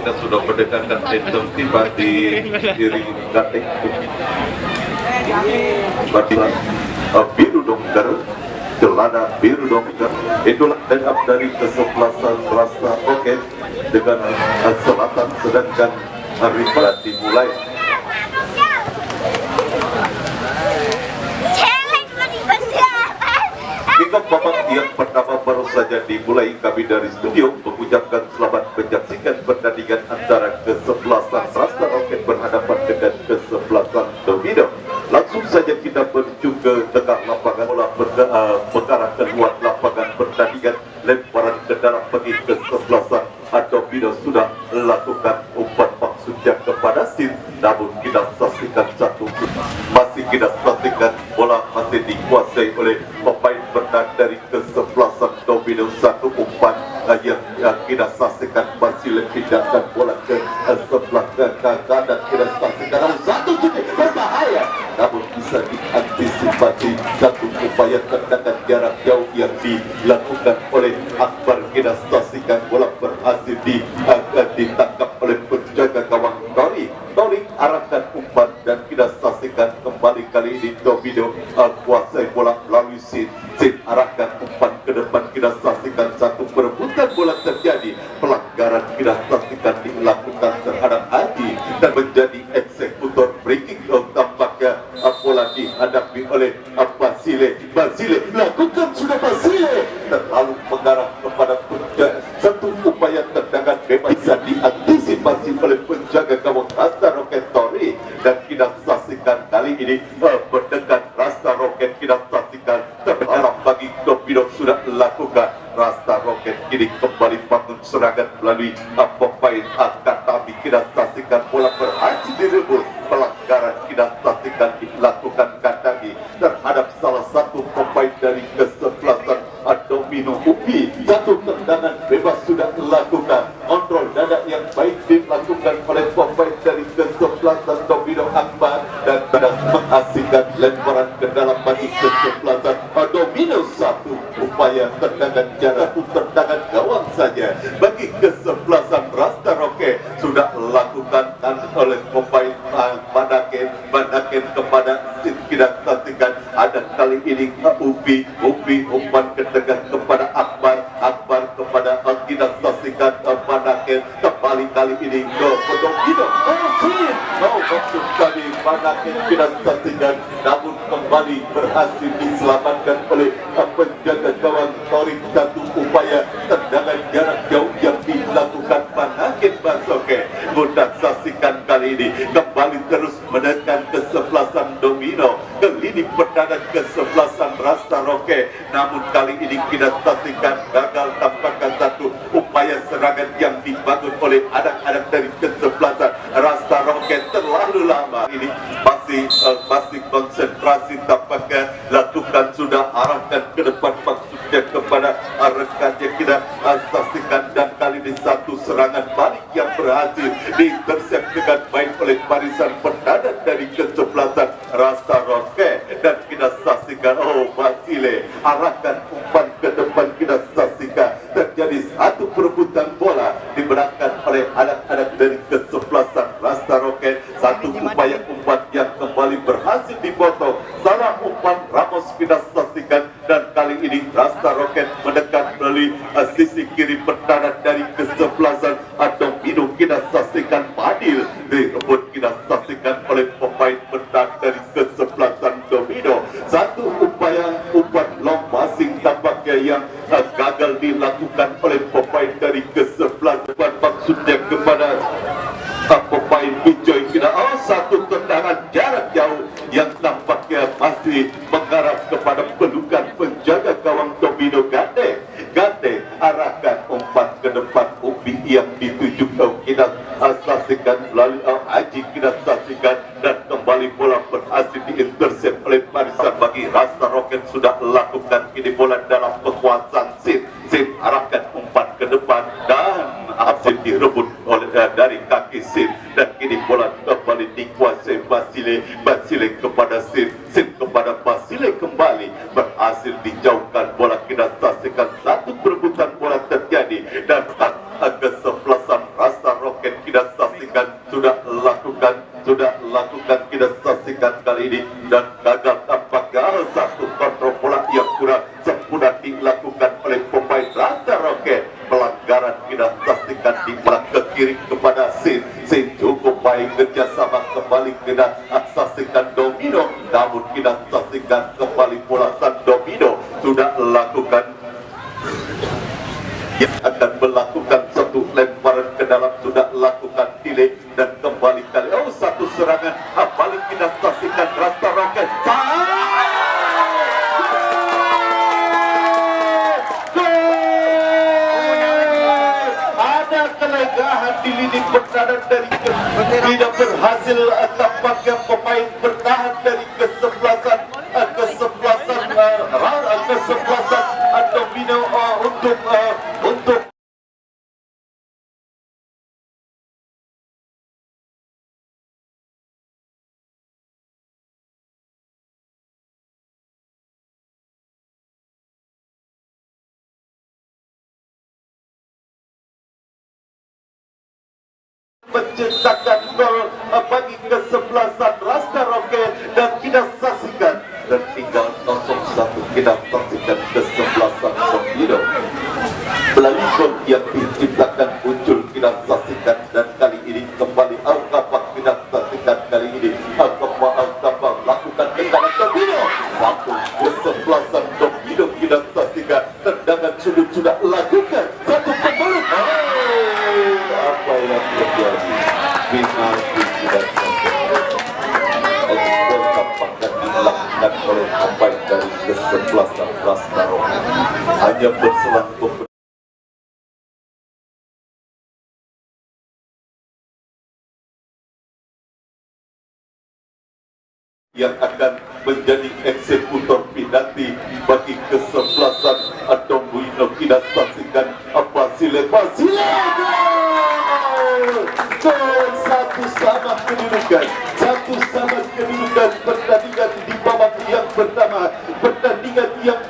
kita sudah mendekatkan item tiba di diri Gatek Batilan biru dongker, celana biru dongker. Itulah line up dari kesebelasan Rasta Roket dengan selatan, sedangkan rival dimulai. Hingga babak yang pertama baru saja dimulai, kami dari studio mengucapkan selamat menyaksikan pertandingan antara kesebelasan Rasta Roket berhadapan dengan kesebelasan Domino. Langsung saja kita menuju ke tengah lapangan, bola mengarah ke luar lapangan pertandingan, lemparan ke dalam bagi kesebelasan Domino sudah melakukan umpan maksudnya kepada Sin, namun kita saksikan masih kita saksikan bola masih dikuasai oleh pemain bertahan dari kesebelasan Domino. Satu umpan yang kita saksikan masih pindahkan bola ke sebelah kanan dan kita saksikan satu cuti berbahaya, namun bisa diantisipasi. Satu upaya tendangan jarak jauh yang dilakukan oleh Akbar, kita saksikan bola berhasil ditangkap oleh penjaga gawang Tori arahkan umpan dan kita saksikan kembali kali ini Domino kuasai bola melalui Sin arahkan umpan ke depan. Kita saksikan satu perebutan bola terjadi, pelanggaran kita saksikan dilakukan terhadap Haji dan menjadi eksekutor breaking tampaknya bola dihadapi oleh Basile lakukan sudah Basile terlalu mengarah kepada penjaga. Satu upaya tendangan bebas bisa diantisipasi oleh penjaga gawang Rasta Roket Tori dan kita saksikan kali ini mendekat Rasta Roket. Kita saksikan terlarang bagi Domino sudah lakukan. Rasta Roket kini kembali bangun serangan melalui pemain Katami. Kita saksikan bola berhasil direbut, pelanggaran kita saksikan dilakukan Katami terhadap salah satu pemain dari kesebelasan Domino Upi. Satu tendangan bebas sudah dilakukan, kontrol dada yang baik dilakukan oleh pemain dari kesebelasan Domino Akbar dan pada mengasihkan lemparan ke dalam bagi kesebelasan Domino. Satu upaya tendangan jarak, tendangan gawang saja bagi kesebelasan Rasta Roket sudah dilakukan oleh pemain Banaken kepada Sin. Kita saksikan ada kali ini Upi umpan ke tengah kepada Akbar kepada kita saksikan Banaken kembali kali ini ke Domino. Maksud kali Banaken kita saksikan, namun kembali berhasil diselamatkan oleh penjaga gawang Tori. Satu upaya tendangan jarak jauh yang dilakukan Banaken Basoke. Kita saksikan kali ini kembali terus menekan kesebelasan Domino ke lini pertahanan kesebelasan Rasta Roket, namun kali ini kita saksikan gagal tampakkan satu upaya serangan yang dibangun oleh anak-anak dari kesebelasan Rasta Roket terlalu lama. Ini masih konsentrasi tampaknya lakukan sudah arahkan ke depan maksudnya kepada rekannya. Kita saksikan dan kali ini satu serangan balik yang berhasil diintersep dengan baik oleh barisan pertahanan dari kesebelasan Rasta Roket dan kita saksikan Basile arahkan umpan ke depan. Kita saksikan terjadi satu perebutan bola dimenangkan oleh anak-anak dari kesebelasan Rasta Roket. Satu upaya umpan yang kembali berhasil dipotong, salah umpan Ramos kita saksikan dan kali ini Rasta Roket mendekat melalui sisi kiri pertahanan dari kesebelasan Domino. Kita saksikan Padil direbut, kita saksikan oleh pemain bertahan dari kesebelasan Domino. Satu upaya umpan long passing tampaknya yang gagal dilakukan oleh pemain dari kesebelasan, maksudnya kepada pemain Bijoy. Kita satu tendangan jarak jauh yang tampaknya masih mengarah kepada pelukan penjaga gawang Domino. Gate arahkan umpan ke depan Upi yang dituju kita saksikan melalui Haji. Kita saksikan dan kembali bola berhasil diintersep oleh barisan bagi Rasta Roket sudah lakukan ini bola dalam penguasaan Sin arahkan umpan ke depan dan hasil direbut oleh dari kaki Sin dan kini bola kembali dikuasai Basile kepada Sin kepada Basile kembali berhasil dijauhkan bola. Kita saksikan satu perebutan bola terjadi dan kesebelasan Rasta Roket sudah lakukan kita saksikan kali ini dan gagal tanpa gagal. Satu kontrol bola yang kurang sempurna dilakukan oleh pemain Rasta Roket. Pelanggaran kita saksikan di belakang ke kiri kepada Sin cukup baik kerjasama kembali kita saksikan domino, namun kita saksikan kembali bola San Domino sudah lakukan yang akan melakukan satu lemparan ke dalam, sudah lakukan delay dan kembali kali satu serangan balik kita saksikan Rasta Roket. Ada kelegahan di lini pertahanan dari tidak berhasil tampaknya pemain bertahan dari kesebelasan domino untuk menciptakan gol bagi kesebelasan Rasta Roket dan kita saksikan dan tinggal 0-1 kita saksikan kesebelasan Domino melalui gol yang diciptakan muncul kita saksikan dan kali ini kembali Al-Kapak kita saksikan kali ini Al-Kapak lakukan tendangan Domino satu kesebelasan Domino kita saksikan tendangan sudut sudah lakukan satu pembalut. Apa yang terjadi? Penalti tidak ekspor tampaknya dilakukan oleh pemain dari kesebelasan Rasta Roket. Hanya berselang yang akan menjadi eksekutor penalti bagi kesebelasan Domino. Kita saksikan Basile gol satu sama kedudukan pertandingan di babak yang pertama, pertandingan yang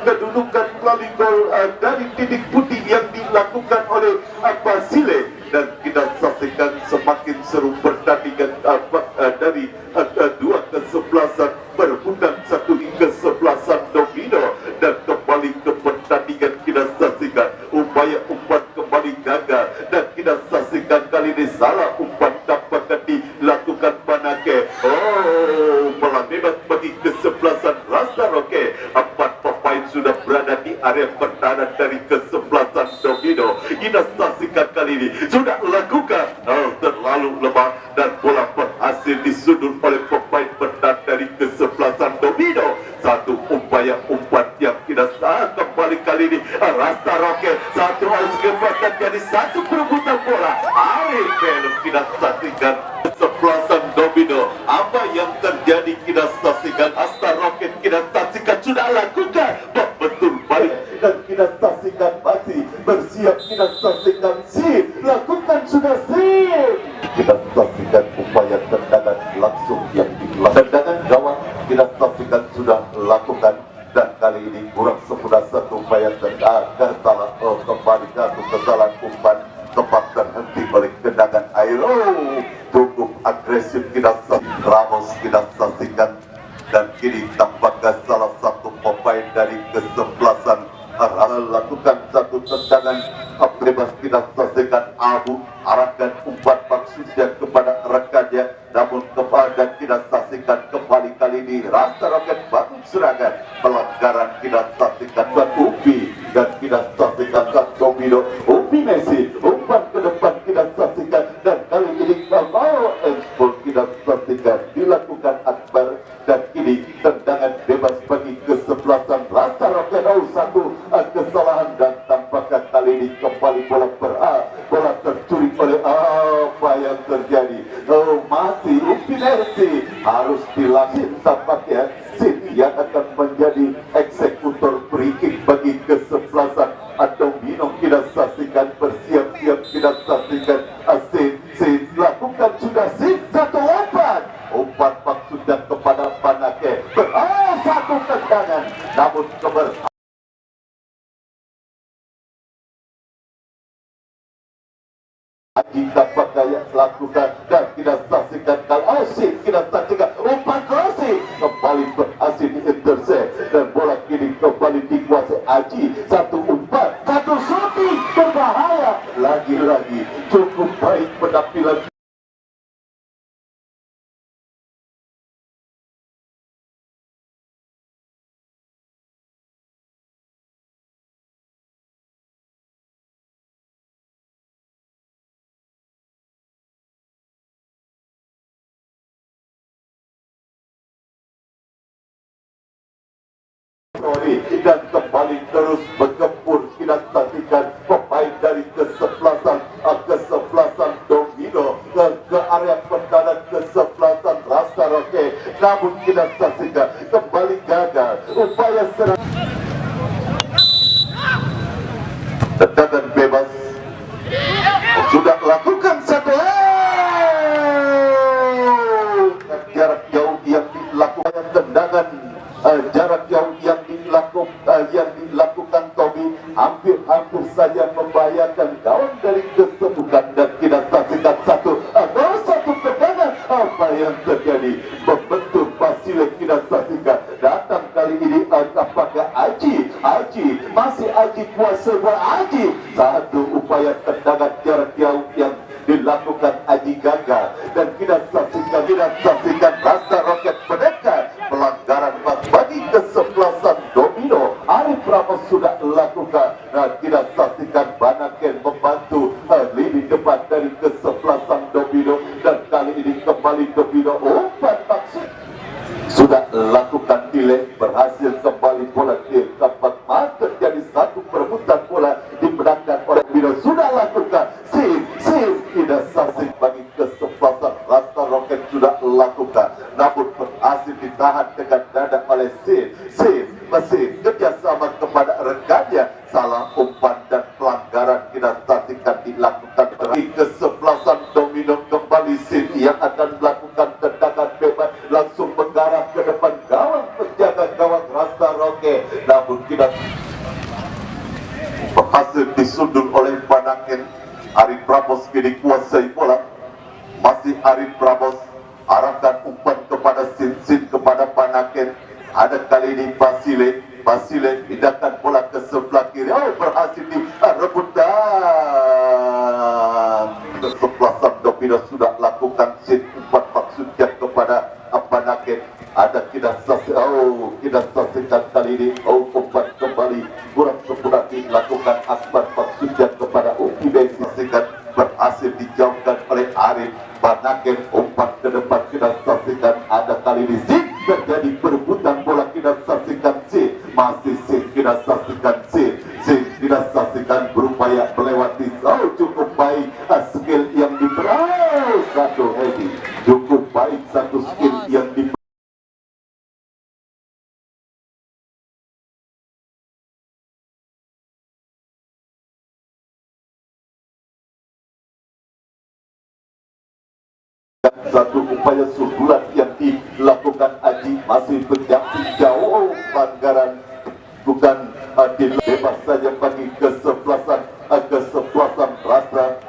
kedudukan melalui gol dari titik putih yang dilakukan oleh Basile dan kita saksikan semakin seru pertandingan dari dua kesebelasan berebutan satu kesebelasan Domino dan kembali ke pertandingan kita saksikan upaya umpan kembali gagal dan kita saksikan kali ini salah umpan tampaknya dilakukan Manake. Bola bebas bagi kesebelasan Rasta Roket. Empat pemain sudah berada di area pertahanan dari kesebelasan Domino. Kita saksikan kali ini sudah lakukan terlalu lemah dan bola berhasil disundul oleh pemain bertahan dari kesebelasan Domino. Satu upaya umpan yang tidak sah kembali kali ini Rasta Roket satu kesempatan jadi satu perebutan bola. Akhir film kita saksikan kesebelasan Domino. Apa yang terjadi kita saksikan Rasta Roket kita saksikan sudah lakukan betul balik dan kita saksikan masih bersiap kita saksikan lakukan sudah kita saksikan upaya tendangan langsung yang dilakukan tendangan gawang kita saksikan sudah lakukan dan kali ini kurang sempurna satu upaya kesalahan kembali satu kesalahan umpan tempat terhenti oleh tendangan air. Cukup agresif kita Ramos kita saksikan dan kini tampaknya salah satu pemain dari kesebelasan lakukan satu tendangan bebas kita saksikan Abu arahkan umpan maksudnya kepada rekannya namun kepada kita saksikan kembali kali ini Rasta Roket bangun serangan pelanggaran kita saksikan buat Upi dan kita saksikan Domino Upi Messi umpan ke depan kita saksikan dan kali ini kalau ekspor kita saksikan dilakukan Akbar dan kini tendangan bebas bagi kesebelasan Rasta Roket. Satu kesalahan dan tampaknya kali ini kembali bola tercuri oleh apa yang terjadi. Masih Upi Messi harus dilatih tampaknya yang akan menjadi eksekutor free kick bagi kesebelasan Domino. Kita saksikan bersiap-siap kita saksikan lakukan sudah satu umpan maksudnya kepada Manake namun jika pakaian lakukan dan kita saksikan kalau asik kita saksikan umpan klasik kembali berhasil di intercept dan bola kini kembali dikuasai Aji. Satu umpan, satu shooting berbahaya, lagi-lagi cukup baik penampilan dan kembali terus bergempur. Kita saksikan pemain dari kesebelasan Domino ke area pertahanan kesebelasan Rasta Roke, namun kita saksikan kembali gagal upaya serang. Tendangan bebas sudah lakukan satu jarak jauh yang dilakukan tendangan jarak jauh yang dilakukan Tommy hampir saja membahayakan kawan dari kesemukan dan kita saksikan satu tendangan apa yang terjadi membentur Basile. Kita saksikan datang kali ini apakah Aji masih Aji kuasa Aji. Satu upaya tendangan jarak jauh yang dilakukan Aji gagal dan kita saksikan Rasta Roket mendekat pelanggaran bagi kesebelasan Domino. Arif Ramos sudah lakukan dan kita saksikan Banaken membantu lini depan dari kesebelasan Domino dan kali ini kembali Domino umpan maksud sudah lakukan delay berhasil kembali bola di tempat terjadi satu perebutan bola dimenangkan oleh Domino. Sudah lakukan tidak saksi bagi kesebelasan Rasta Roket sudah lakukan namun berhasil ditahan dengan dada oleh Mesin kerjasama kepada rekannya. Salah umpan dan pelanggaran kita saksikan dilakukan di kesebelasan Domino. Kembali Sin yang akan melakukan tendangan bebas langsung mengarah ke depan gawang penjaga gawang Rasta Roke, namun kita berhasil disundul oleh Banaken. Arif Ramos kini kuasai bola, masih Arif Ramos arahkan umpan kepada Sin kepada Banaken. Ada kali ini Basile pindahkan bola ke sebelah kiri, berhasil direbut dan kesebelasan Domino sudah lakukan Sin umpan maksudnya kepada Banaken. Ada kita saksikan kali ini umpan kembali kurang sempurna dilakukan Akbar maksudnya kepada Uki Saksikan berhasil dijauhkan oleh Arif. Banaken umpan ke depan kita saksikan ada kali ini terjadi perebutan bola. Kita saksikan masih kita saksikan berupaya melewati cukup baik skill yang diberi satu heading cukup baik satu skill yang diberi satu upaya sundulan yang dilakukan Aji masih berjangkit jauh pelanggaran bukan bebas saja bagi kesebelasan Rasta.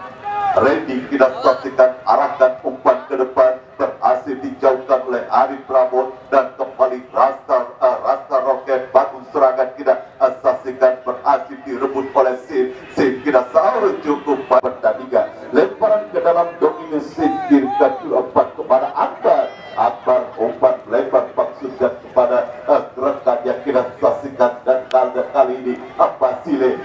Ready kita saksikan arahkan umpan ke depan berhasil dijauhkan oleh Arif Ramos dan kembali Rasta Roket bangun serangan. Kita saksikan berhasil direbut oleh Sin kita selalu cukup pertandingan lemparan ke dalam dominasi kirikan umpan kepada Akbar umpan lebar maksudnya kepada rekannya. Kita saksikan dan kali ini Basile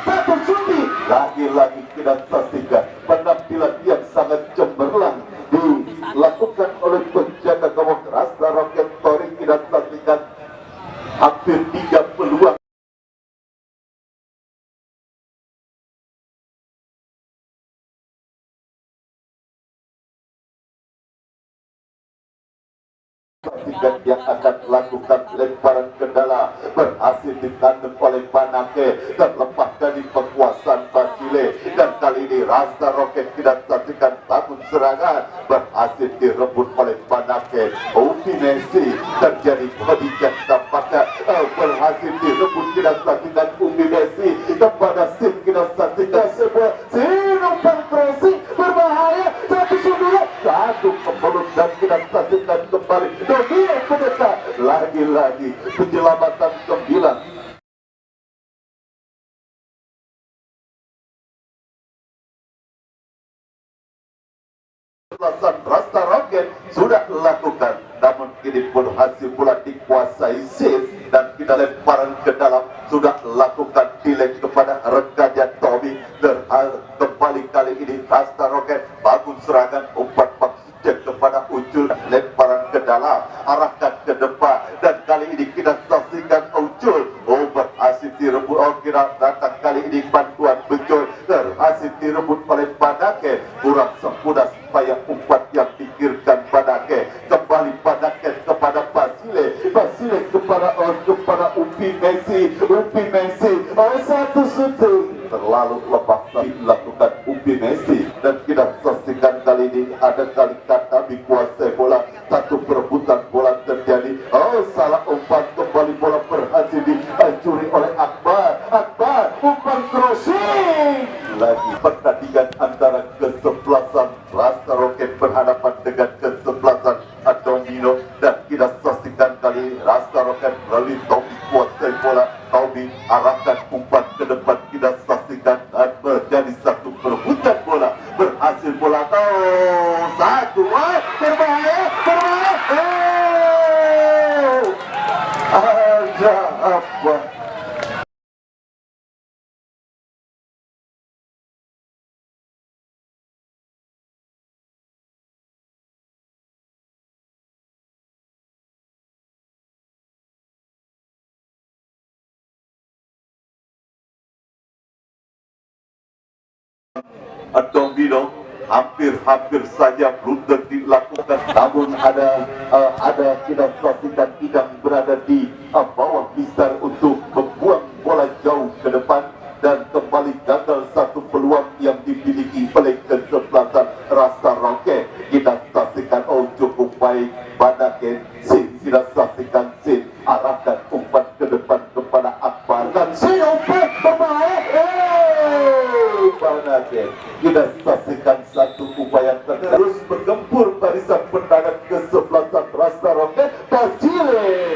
satu shooting lagi-lagi kita saksikan penampilan yang sangat cemerlang dilakukan oleh penjaga gawang Rasta Roket Tori. Kita saksikan hampir 3 peluang yang akan melakukan lemparan kendala berhasil ditandem oleh Banaken terlepas dari penguasaan Basile dan kali ini Rasta Roket tidak saksikan bangun serangan berhasil direbut oleh Banaken. Opinesi terjadi pendidikan tampaknya berhasil direbut. Kita saksikan Umi Messi kepada Sin. Kita saksikan sebuah Sin umpan crossing berbahaya, satu sundulan, satu kemulut, dan kita saksikan kembali Domino Pendeta. Lagi-lagi penyelamatan 9. Kesebelasan Rasta Roket sudah lakukan, namun kini berhasil pula dikuasai Sin, dan kita lemparan ke dalam sudah lakukan delay kepada rekannya Tommy. Kembali kali ini Rasta Roket bangun serangan, umpan maksudnya kepada Ucul, lemparan ke dalam, arahkan ke depan, dan kali ini kita saksikan Ucul berhasil direbut. Kira datang kali ini bantuan Bejoy, berhasil direbut oleh Badake, kurang sempurna supaya umpan yang pikirkan Badake. Kembali Badake kepada Basile, Basile kepada Upi Messi, satu syuting terlalu lepas dilakukan Upi Messi, dan kita saksikan kali ini ada kali kata dikuasai bola, satu perebutan bola terjadi. Salah umpan, kembali bola berhasil dihancuri oleh Akbar, umpan crossing. Lagi pertandingan antara kesebelasan Rasta Roket berhadapan dengan kesebelasan Domino, dan kita saksikan kali Rasta Roket melalui Tommy kuasai bola. Tommy arahkan umpan ke depan, kita saksikan dan menjadi satu perebutan bola, berhasil bola satu, berbahaya, ada apa? Domino hampir saja blunder dilakukan, namun ada kita saksikan Idang berada di bawah besar untuk membuang bola jauh ke depan, dan kembali gagal satu peluang yang dimiliki oleh kesebelasan Rasta Roket. Kita saksikan cukup baik Badake, Sin, kita saksikan Sin arahkan umpan ke depan kepada Akbar, dan Sin umpan berbahaya. Badake, kita saksikan satu upaya terus bergempur barisan pendangan kesebelasan Rasta Roket. Basile,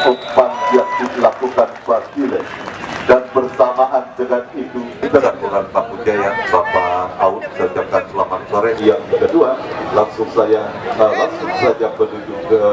umpan yang dilakukan Basile, dan bersamaan dengan itu kedatangan Pak Ujaya, Bapak Aud, saya ucapkan selamat sore. Yang kedua, langsung saja menuju ke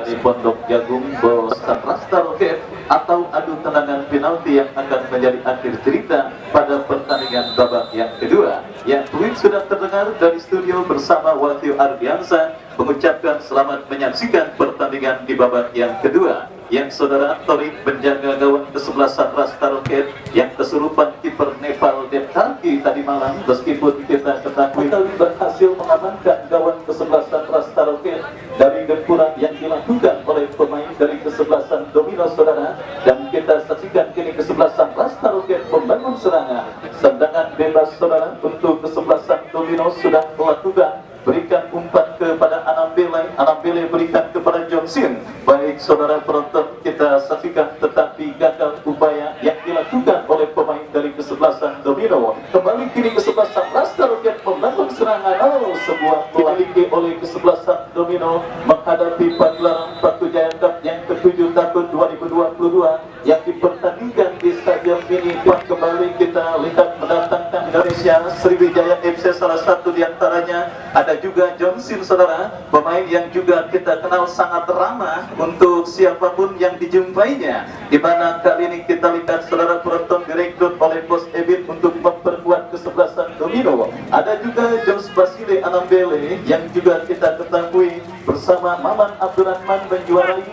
di Pondok Jagung Bosan Rasta Roket, atau adu tendangan penalti yang akan menjadi akhir cerita pada pertandingan babak yang kedua. Yang tweet sudah terdengar dari studio bersama Wahyu Ardiansa mengucapkan selamat menyaksikan pertandingan di babak yang kedua, yang saudara Torik menjaga gawang kesebelasan Rasta Roket yang kesurupan kiper Nepal Deptarki tadi malam. Meskipun kita ketahui berhasil mengamankan gawang kesebelasan Rasta Roket dari gempuran yang dilakukan oleh pemain dari kesebelasan Domino, saudara, dan kita saksikan kini kesebelasan Rasta Roket membangun serangan. Tendangan bebas, saudara, untuk kesebelasan Domino sudah melakukan, berikan umpan kepada Anambele berikan kepada Johnson. Baik saudara penonton, kita saksikan tetapi gagal upaya yang dilakukan oleh pemain dari kesebelasan Domino. Kembali kini kesebelasan Rasta Roket membangun serangan. Sebuah memiliki oleh kesebelasan Domino menghadapi pagelaran Batu Jaya Cup yang ke-7 tahun 2022 yang dipertandingkan di Stadion Mini. Kembali kita lihat mendatangkan Indonesia Sriwijaya FC, salah satu diantaranya ada juga Johnson, saudara, pemain yang juga kita kenal sangat ramah untuk siapapun yang dijumpainya, di mana kali ini kita lihat saudara penonton direkrut oleh Bos Ebit untuk memperkuat kesebelasan Domino. Ada juga Jos Basile Anambele yang juga kita ketahui bersama Maman Abdurrahman menjuarai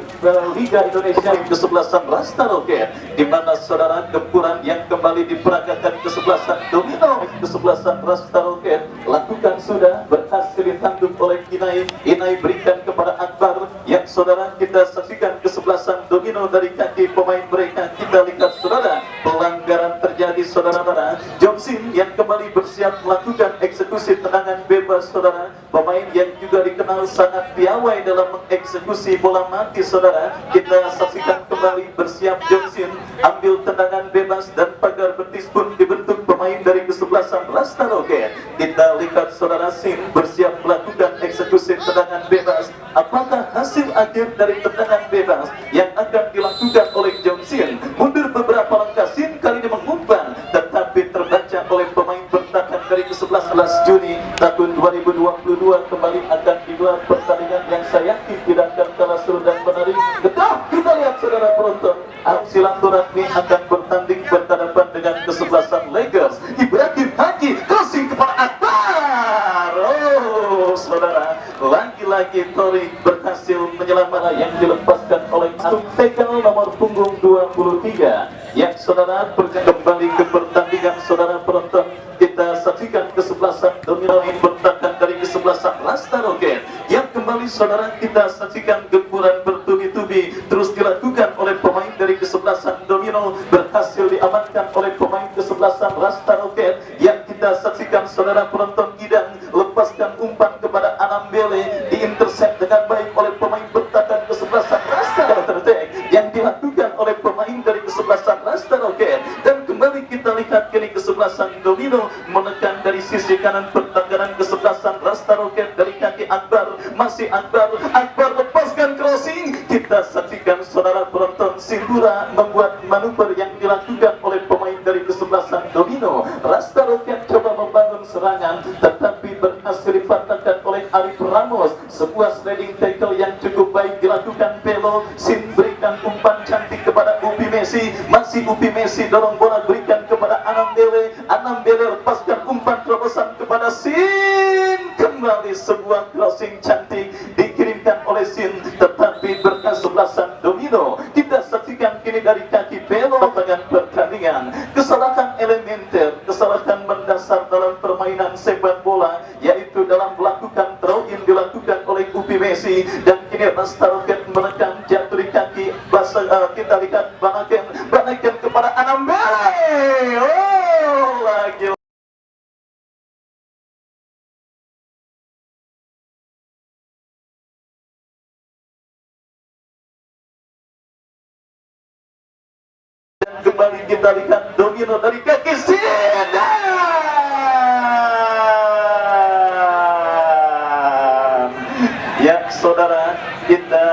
Liga Indonesia kesebelasan Rasta Roket, di mana saudara gempuran yang kembali diperagakan kesebelasan Domino, kesebelasan Rasta Roket lakukan sudah berhasil ditanggung oleh Inai berikan kepada Akbar, yang saudara kita saksikan kesebelasan Domino dari kaki pemain mereka. Kita lihat saudara pelanggaran terjadi saudara-saudara. Johnson yang kembali bersiap melakukan eksekusi tendangan bebas saudara. Pemain yang juga dikenal sangat piawai dalam mengeksekusi bola mati saudara. Kita saksikan kembali bersiap Johnson ambil tendangan bebas dan pagar betis pun dibentuk pemain dari kesebelasan Rasta Roket. Kita lihat saudara Sin bersiap melakukan eksekusi tendangan bebas. Apakah hasil akhir dari tendangan bebas yang akan dilakukan oleh Johnson? Mundur beberapa langkah, Sin kali ini mengumpan, tetapi terbaca oleh pemain bertahan dari ke-11 Juni tahun 2022. Kembali akan digelar pertandingan yang saya yakin tidak akan kalah seru dan menarik. Kita lihat saudara penonton, silaturahmi akan bertanding berhadapan dengan kesebelasan Lakers. Ibrahim Haji crossing kepada Akbar. Oh saudara, lagi-lagi Tori berhasil menyelamatkan yang dilepaskan oleh tackle nomor punggung 23. Ya saudara, kembali ke pertandingan saudara penonton. Kita saksikan kesebelasan domino yang bertahan dari kesebelasan Rasta Roket. Yang kembali saudara, kita saksikan gempuran bertubi-tubi terus dilakukan oleh pemain dari kesebelasan domino, berhasil diamankan oleh pemain kesebelasan Rasta Roket. Yang kita saksikan saudara penonton, Idang lepaskan umpan kepada Anambele, diintercept dengan baik oleh pemain bertahan kesebelasan Rasta Roket yang dilakukan oleh pemain dari kesebelasan Rasta Roket. Dan kembali kita lihat kini kesebelasan domino menekan dari sisi kanan pertahanan kesebelasan Rasta Roket dari kaki Akbar. Masih Akbar lepaskan crossing. Kita saksikan saudara penonton, Sindura membuat manuver yang dilakukan oleh pemain dari kesebelasan domino. Rasta Roket coba membangun serangan tetapi berhasil dipatahkan oleh Arif Ramos. Sebuah sliding tackle yang cukup baik dilakukan Pelo. Sin berikan umpan cantik kepada Upi Messi. Masih Upi Messi dorong bola berikan kepada Anambele. Anambele lepaskan umpan terobosan kepada Sin. Kembali sebuah crossing cantik dikirimkan oleh Sin tetapi berkesebelasan domino. Kita saksikan kini dari kaki Pelo dengan pertandingan. Kesalahan elementer, kesalahan mendasar dalam permainan sepak bola, yaitu dalam melakukan throw in dilakukan oleh Upi Messi. Dan kini Rasta Roket menekan jatuh di kaki kita lihat Banaken kepada Anambele. Oh lagi kembali kita lihat domino dari kaki Sin. Ya saudara, kita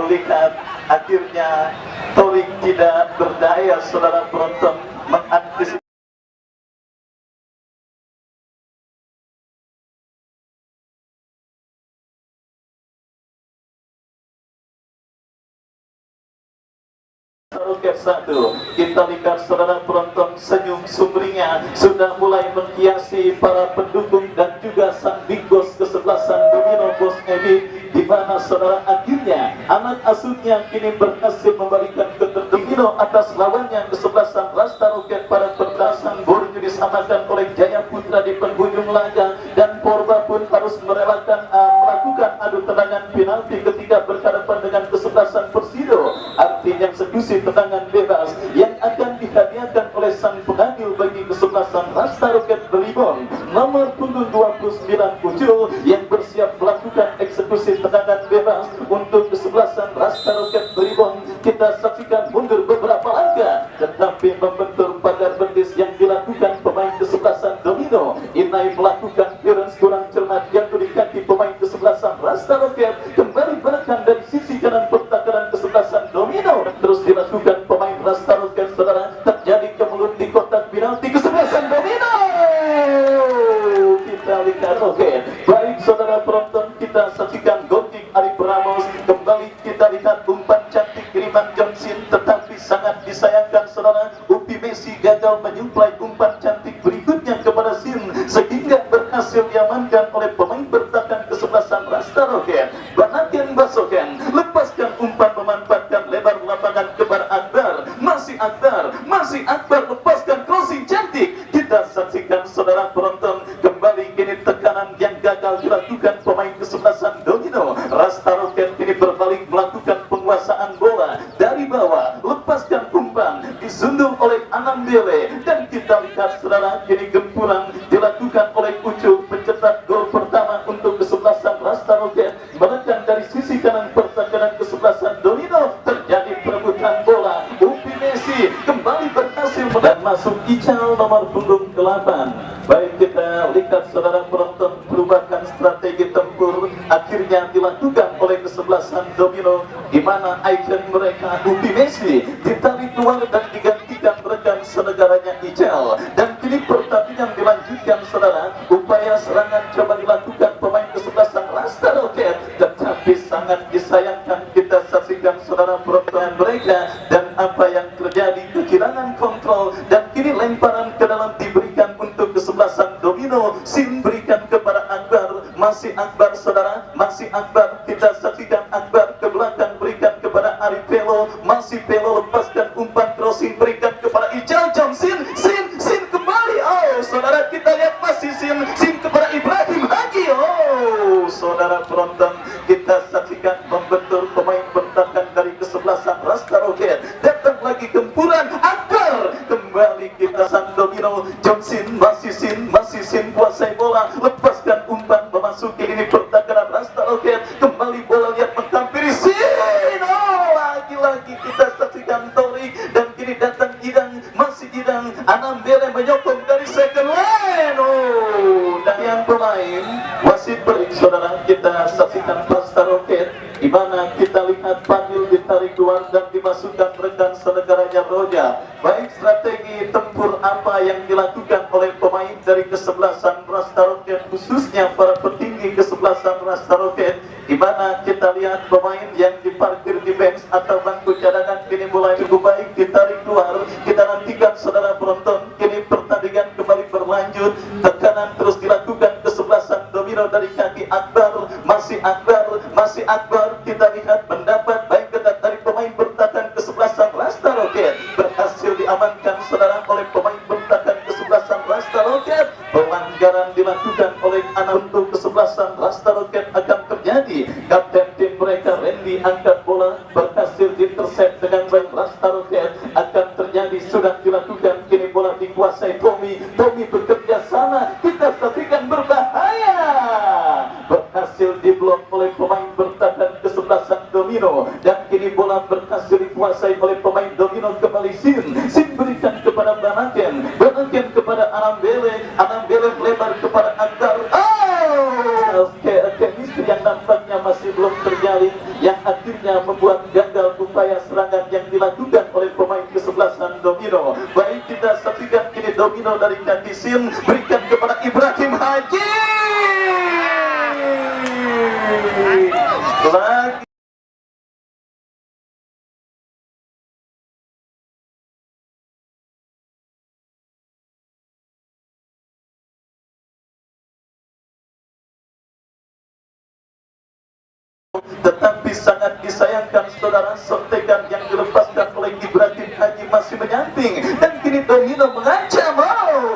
lihat akhirnya Torik tidak berdaya saudara penonton mengantisipasi Roket 1. Kita lihat saudara penonton, senyum sumringah sudah mulai menghiasi para pendukung dan juga sang big boss kesebelasan domino, Bos Edi, di mana saudara akhirnya anak asuhnya kini berhasil memberikan domino atas lawannya kesebelasan Rasta Roket pada pertasan Borneo disamakan oleh Jaya Putra di penghujung laga. Dan Porba pun harus merelakan melakukan adu tendangan penalti ketika berhadapan dengan kesebelasan Persido. Artinya eksekusi tendangan bebas yang akan dihadiahkan oleh sang pengadil bagi kesebelasan Rasta Roket Ribon nomor punggung 29 Ucul yang bersiap melakukan eksekusi tendangan bebas untuk kesebelasan Rasta Roket Ribon. Kita saksikan mundur beberapa langkah tetapi membentur pagar betis yang dilakukan pemain kesebelasan domino. Inai melakukan clearance kurang cermat yang di kaki pemain kesebelasan Rasta Roket. Kembali menekan dari sisi kanan pertahanan kesebelasan domino terus dilakukan pemain Rasta Roket saudara. Terjadi kemulut di kotak penalti kesebelasan domino. Kita lihat Roket. Baik saudara penonton, kita saksikan gol kick Arif Ramos. Kembali kita lihat umpan cantik kiriman Johnson tetapi sangat disayangkan saudara, Upi Messi gagal menyuplai umpan cantik berikutnya kepada Sin sehingga berhasil diamankan oleh pemain bertahan kesebelasan Rasta Roket. Banaken Basoken lepaskan umpan memanfaatkan lebar lapangan kepada Akbar. Masih Akbar lepaskan crossing cantik. Kita saksikan saudara penonton, kembali kini tekanan yang gagal dilakukan pemain kesebelasan domino. Rasta Roket kini berbalik melakukan penguasaan bola dari bawah, lepaskan umpan umpan disundul oleh Anambele, dan kita lihat saudara, kini gempuran dilakukan oleh Ucup, pencetak gol pertama untuk kesebelasan Rasta Roket. Menekan dari sisi kanan pertahanan kesebelasan Domino, terjadi perebutan bola. Upi Messi kembali berhasil dan masuk Ical nomor punggung ke-8. Baik, kita lihat saudara penonton, perubahan strategi tempur akhirnya dilakukan oleh kesebelasan Domino, di mana ikon mereka Upi Messi ditarik keluar dan digantikan rekan senegaranya Ical. Dan kini pertandingan dilanjutkan saudara. Upaya serangan coba dilakukan pemain kesebelasan Rasta Roket, tetapi sangat disayangkan kita saksikan saudara penonton mereka, dan apa yang terjadi, kehilangan kontrol, dan kini lemparan ke dalam diberikan untuk kesebelasan Domino. Sin berikan kepada Akbar, masih Akbar saudara, masih Akbar, kita saksikan Akbar ke belakang berikan kepada Ari Pelo, masih Pelo lepaskan umpan crossing berikan kepada Ical Johnson. Sin kembali, oh saudara, kita lihat masih Sin kepada Ibrahim Haji. Oh saudara penonton, kita saksikan membentur pemain bertahan dari kesebelasan Rasta Roket. Datang lagi gempuran Akbar, kembali kita sang Domino. Johnson masih Sin kuasai bola, lepaskan umpan memasuki ini pertahanan Rasta Roket. Kembali bola lihat menghampiri Sin. Oh lagi-lagi kita saksikan Tori, dan kini datang Idang, masih Idang. Anambele menyokong dari second line. Oh, dan yang pemain wasit beri saudara, kita saksikan Rasta Roket, di mana kita lihat Panil ditarik keluar dan dimasukkan rekan senegaranya Roja. Baik, strategi tempur apa yang dilakukan oleh pemain dari kesebelasan Rasta Roket, khususnya para petinggi kesebelasan Rasta Roket, di mana kita lihat pemain yang diparkir di bench atau bangku cadangan kini mulai cukup baik ditarik keluar. Kita nantikan saudara penonton, kini pertandingan kembali berlanjut. Tekanan terus dilakukan kesebelasan Domino dari kaki Akbar, masih Akbar, kita lihat mendapat baik ketat dari pemain bertahan kesebelasan Rasta Roket, berhasil diamankan saudara oleh pemain bertahan kesebelasan Rasta Roket. Pelanggaran dilakukan oleh anak untuk kesebelasan Rasta Roket akan terjadi. Kapten tim mereka Randy angkat bola, berhasil diintercept dengan baik Rasta Roket. Akan terjadi, sudah dilakukan, kini bola dikuasai Tommy bekerja sana, kita saksikan berbahaya, berhasil diblok oleh pemain bertahan kesebelasan Domino, dan kini bola berhasil dikuasai oleh pemain Domino. Kembali Sin berikan kepada Banaken kepada Anambele melebar kepada Akbar. Chemistry yang nampaknya masih belum terjalin, yang akhirnya membuat gagal upaya serangan yang dilakukan oleh pemain kesebelasan Domino. Baik, kita saksikan kini Domino dari kaki Sin berikan kepada Ibrahim Haji. Lagi tetapi sangat disayangkan saudara, sontekan yang dilepaskan oleh Ibrahim Haji masih menyamping, dan kini Domino mengancam.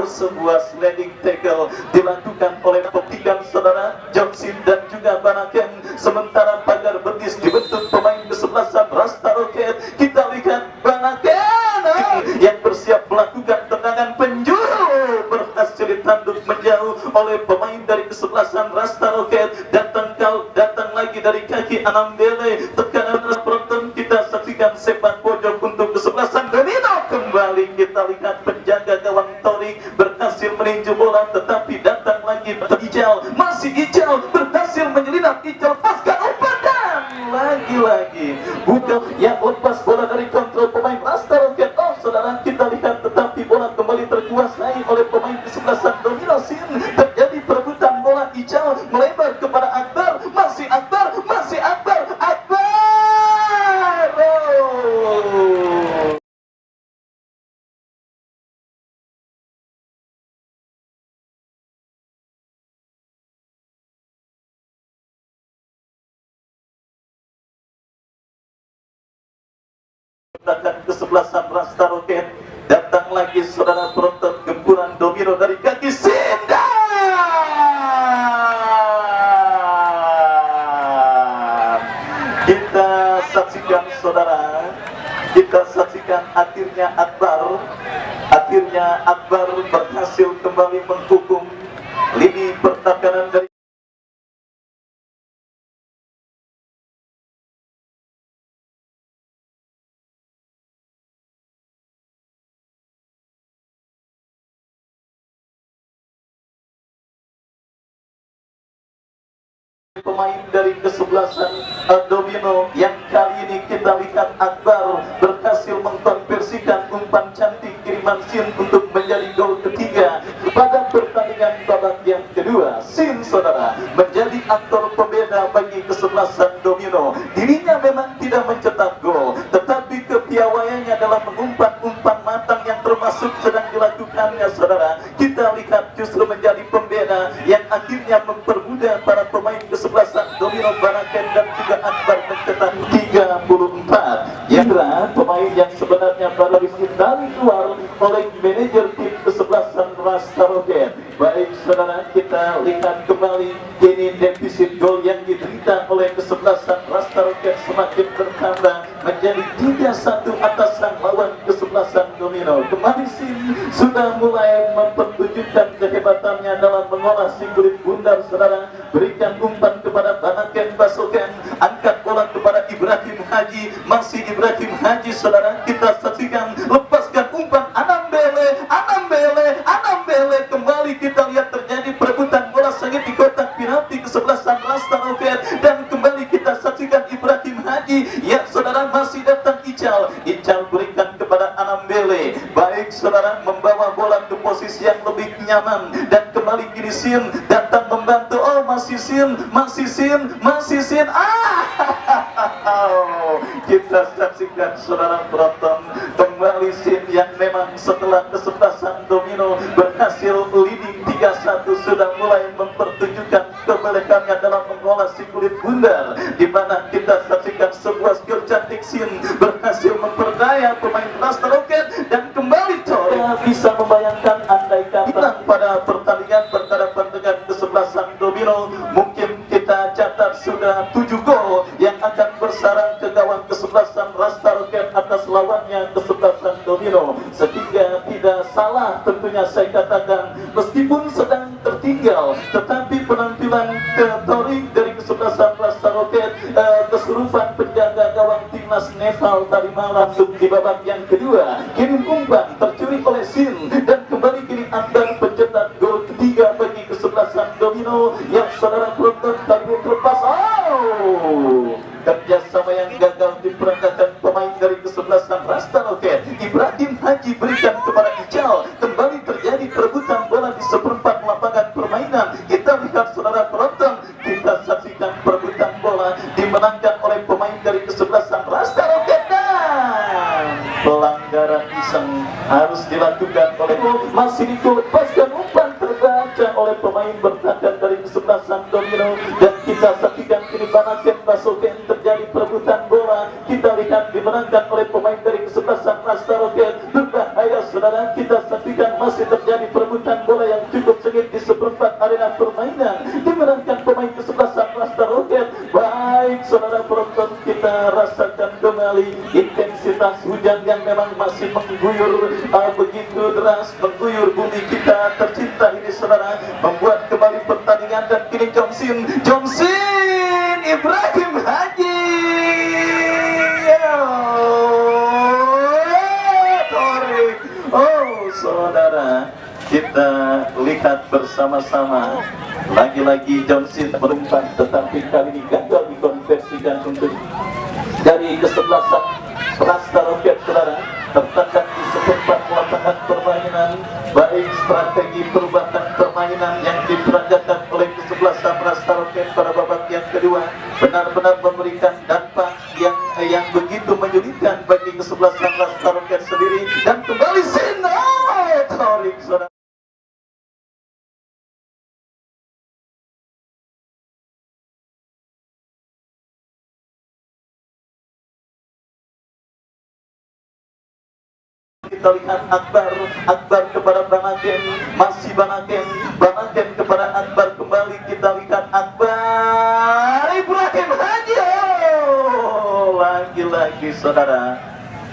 Sebuah sliding tackle dilakukan oleh petikan saudara Johnson dan juga Banaken, sementara pagar betis dibentuk pemain kesebelasan Rasta Roket. Kita lihat Banaken yang bersiap melakukan tendangan penjuru, berhasil ditanduk menjauh oleh pemain dari kesebelasan Rasta Roket. Datang lagi dari kaki Anambele, tekanan penonton, kita saksikan sepak pojok untuk kesebelasan Domino. Kembali kita lihat penjaga gawang Tori berhasil meninju bola, tetapi datang lagi Ical, masih Ical, berhasil menyelinap Ical pasca umpan, dan lagi-lagi bukan yang lepas bola dari kontrol pemain Rasta Roket. Oh saudara, kita lihat, tetapi bola kembali terkuasai oleh pemain kesebelasan Domino. Sin terjadi perebutan bola, Ical melebar kepada Akbar, masih Akbar. Kesebelasan Rasta Roket, datang lagi saudara penonton, gempuran Domino dari kaki Sinda. Kita saksikan saudara, kita saksikan akhirnya Akbar berhasil kembali menghukum lini pertahanan dari pemain dari kesebelasan domino. Yang kali ini kita lihat Akbar berhasil mengkonversikan umpan cantik kiriman Sin untuk menjadi gol ketiga pada pertandingan babak yang kedua. Sin, saudara, menjadi aktor pembeda bagi kesebelasan domino. Dirinya memang tidak mencetak gol, tetapi kepiawaiannya dalam mengumpan umpan matang yang termasuk sedang dilakukannya, saudara, kita lihat justru menjadi pembeda yang akhirnya mempermudah para pemain kesebelasan domino Banaken dan juga Akbar mencetak 34. Yandra, pemain yang sebenarnya baru ditarik keluar oleh manajer tim kesebelasan Rasta Roket. Baik, saudara, kita lihat kembali kini defisit gol yang diderita oleh kesebelasan Rasta Roket semakin bertambah menjadi 3-1 atas sang lawan kesebelasan domino. Kembali Sin sudah mulai mempertunjukkan kehebatannya dalam mengolah si kulit bundar, saudara. Berikan umpan kepada Banaken Basoken, angkat bola kepada Ibrahim Haji, masih Ibrahim Haji, saudara, kita saksikan, lepaskan umpan Anambele, kembali kita lihat terjadi perebutan bola sengit di kotak penalti kesebelasan Rasta Roket, dan kembali kita saksikan Ibrahim Haji, ya saudara, masih datang Ical berikan kepada Anambele. Baik, saudara, membawa bola ke posisi yang lebih nyaman, dan kembali kini Sin datang membantu. Oh, masih Sin, kita saksikan, saudara, penonton, kembali Sin yang memang setelah kesebelasan domino berhasil leading 3-1 sudah mulai mempertunjukkan kebelekannya dalam mengolah si kulit bundar, di mana kita saksikan sebuah skill cantik. Sin berhasil memperdaya pemain Rasta Roket, dan kembali Tor bisa membayangkan andai kata pada pertandingan berhadapan dengan kesebelasan domino, mungkin kita catat sudah 7 gol yang akan bersarang ke gawang kesebelasan Rasta Roket atas lawannya kesebelasan domino. Sehingga tidak salah tentunya saya katakan, meskipun sedang tertinggal, tetapi penampilan ketorik dari kesebelasan Rasta Roket, kesurupan penjaga gawang timnas Nepal tadi malam di babak yang kedua, kirim umpan tercuri oleh Sin, dan kembali kini Akbar pencetak gol ketiga bagi kesebelasan domino yang saudara penonton tadi terlepas. Kerjasama yang gagal diperagakan pemain dari kesebelasan Rasta Roket. Ibrahim Haji berikan kepada Ical, kembali terjadi perebutan bola di seperempat lapangan permainan. Kita lihat, saudara penonton, kita saksikan perebutan bola dimenangkan oleh pemain dari kesebelasan Rasta Roket, dan pelanggaran iseng harus dilakukan oleh masih dilepaskan umpan terbaca oleh pemain bertahan dari kesebelasan domino, dan kita saksikan kini Banaken Basoken terjadi perebutan bola. Kita lihat dimenangkan oleh pemain dari kesebelasan Rasta Roket. Berbahaya, saudara, kita saksikan masih terjadi perebutan bola yang cukup sengit di seperempat arena permainan, dimenangkan pemain kesebelasan Rasta Roket. Baik, saudara penonton, kita rasakan kembali intensitas hujan yang memang masih mengguyur begitu deras, mengguyur bumi kita tercinta ini, saudara, membuat kembali pertandingan. Dan kini Johnson Ibrahim Haji, saudara, kita lihat bersama-sama lagi-lagi Johnson berumpan, tetapi kali ini gagal dikonversikan untuk dari kesebelasan Rasta Roket, saudara, tertekan di seperempat lapangan permainan. Baik, strategi perubahan permainan yang diperagakan oleh kesebelasan Rasta Roket pada babak yang kedua benar-benar memberikan dampak yang begitu menyulitkan bagi kesebelasan Rasta Roket sendiri. Dan kembali Sin, saudara. Kita lihat Akbar kepada Banaken, masih Banaken kepada Akbar, kembali kita lihat Akbar, Ibrahim Haji, lagi-lagi, saudara,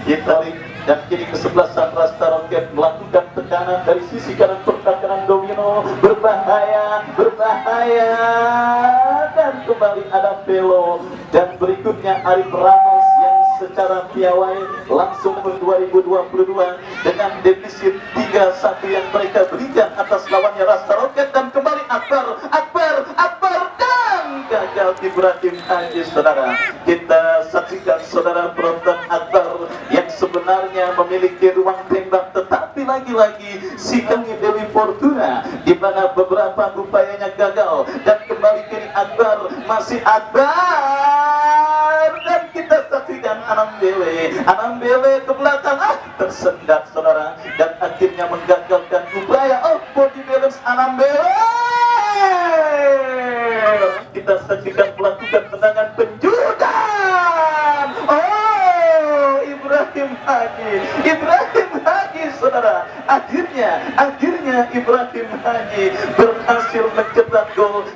Kita lihat dan kini kesebelasan Rasta Roket melakukan tekanan dari sisi kanan pertahanan domino, berbahaya dan kembali ada Velo dan berikutnya Arif Ramos yang secara piawai langsung ke 2022 dengan defisit 3-1 yang mereka berikan atas lawannya Rasta Roket, dan kembali Akbar dan gagal Ibrahim Haji. Saudara, kita saksikan saudara penonton Akbar yang sebenarnya memiliki ruang tembak, tetapi lagi-lagi si Kangi Dewi Fortuna di mana beberapa upayanya gagal, dan kembali kini Akbar, masih Akbar, dan kita saksikan Anam Bele ke belakang, tersendat saudara, dan akhirnya menggagalkan upaya body balance Anam Bele. Kita saksikan melakukan tendangan penjudan. Ibrahim Haji saudara, akhirnya Ibrahim Haji berhasil mencetak gol.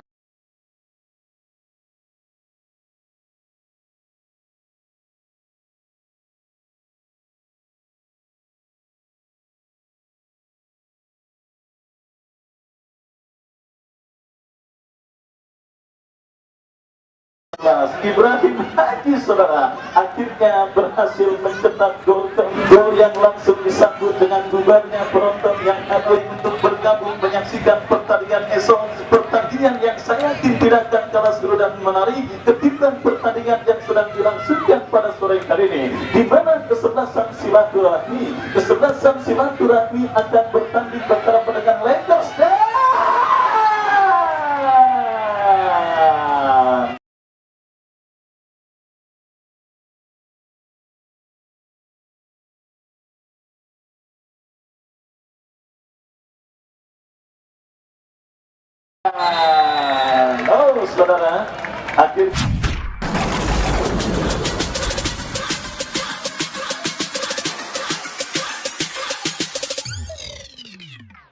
Ibrahim Haji saudara akhirnya berhasil mencetak gol yang langsung disambut dengan bubarnya penonton yang hadir untuk bergabung menyaksikan pertandingan esok, pertandingan yang saya yakin tidak akan kalah seru dan menarik ketimbang pertandingan yang sedang dilangsungkan pada sore hari ini, di mana kesebelasan silaturahmi akan bertanding berhadapan dengan Lakers dan saudara, akhir